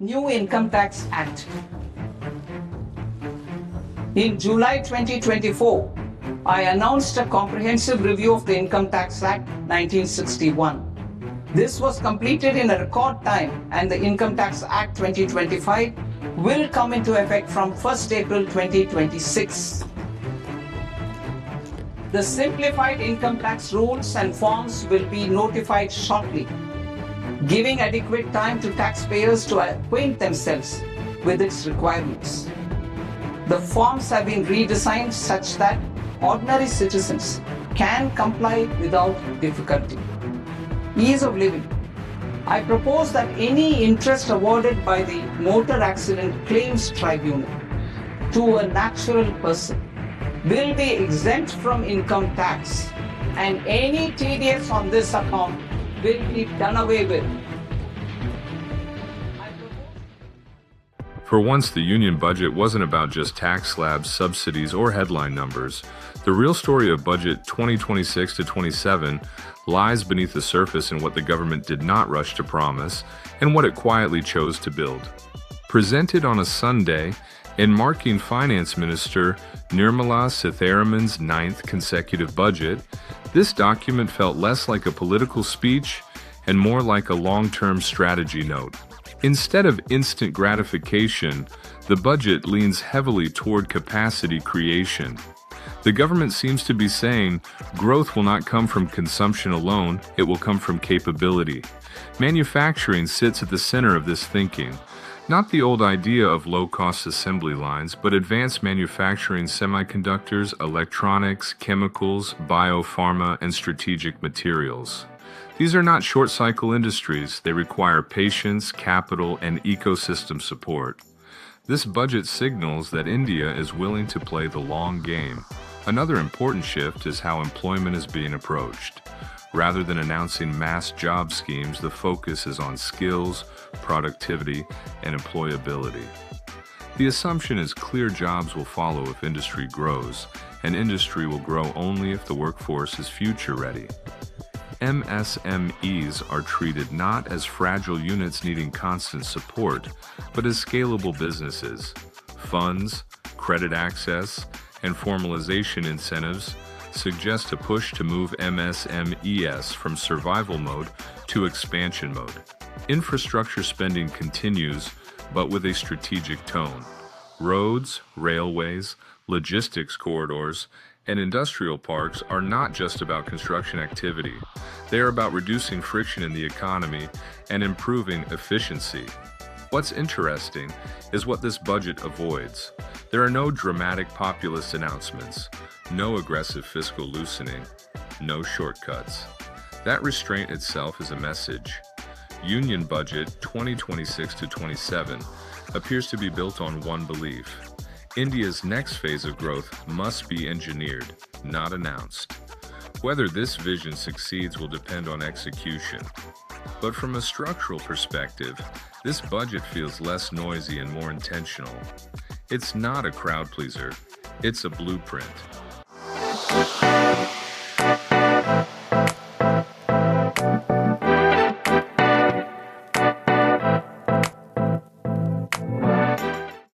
New Income Tax Act. In July 2024, I announced a comprehensive review of the Income Tax Act 1961. This was completed in a record time, and the Income Tax Act 2025 will come into effect from 1st April 2026. The simplified income tax rules and forms will be notified shortly, giving adequate time to taxpayers to acquaint themselves with its requirements. The forms have been redesigned such that ordinary citizens can comply without difficulty. Ease of living. I propose that any interest awarded by the Motor Accident Claims Tribunal to a natural person will be exempt from income tax, and any TDS on this account will be done away with. For once, the union budget wasn't about just tax slabs, subsidies, or headline numbers. The real story of Budget 2026 to 27 lies beneath the surface in what the government did not rush to promise and what it quietly chose to build. Presented on a Sunday and marking Finance Minister Nirmala Sitharaman's 9th consecutive budget, this document felt less like a political speech and more like a long-term strategy note. Instead of instant gratification, the budget leans heavily toward capacity creation. The government seems to be saying growth will not come from consumption alone, it will come from capability. Manufacturing sits at the center of this thinking. Not the old idea of low-cost assembly lines, but advanced manufacturing semiconductors, electronics, chemicals, biopharma, and strategic materials. These are not short-cycle industries. They require patience, capital, and ecosystem support. This budget signals that India is willing to play the long game. Another important shift is how employment is being approached. Rather than announcing mass job schemes, the focus is on skills, productivity, and employability. The assumption is clear jobs will follow if industry grows, and industry will grow only if the workforce is future-ready. MSMEs are treated not as fragile units needing constant support, but as scalable businesses. Funds, credit access, and formalization incentives suggest a push to move MSMEs from survival mode to expansion mode. Infrastructure spending continues, but with a strategic tone. Roads, railways, logistics corridors, and industrial parks are not just about construction activity. They are about reducing friction in the economy and improving efficiency. What's interesting is what this budget avoids. There are no dramatic populist announcements, no aggressive fiscal loosening, no shortcuts. That restraint itself is a message. Union Budget 2026 to 27 appears to be built on one belief. India's next phase of growth must be engineered, not announced. Whether this vision succeeds will depend on execution. But from a structural perspective, this budget feels less noisy and more intentional. It's not a crowd pleaser, it's a blueprint.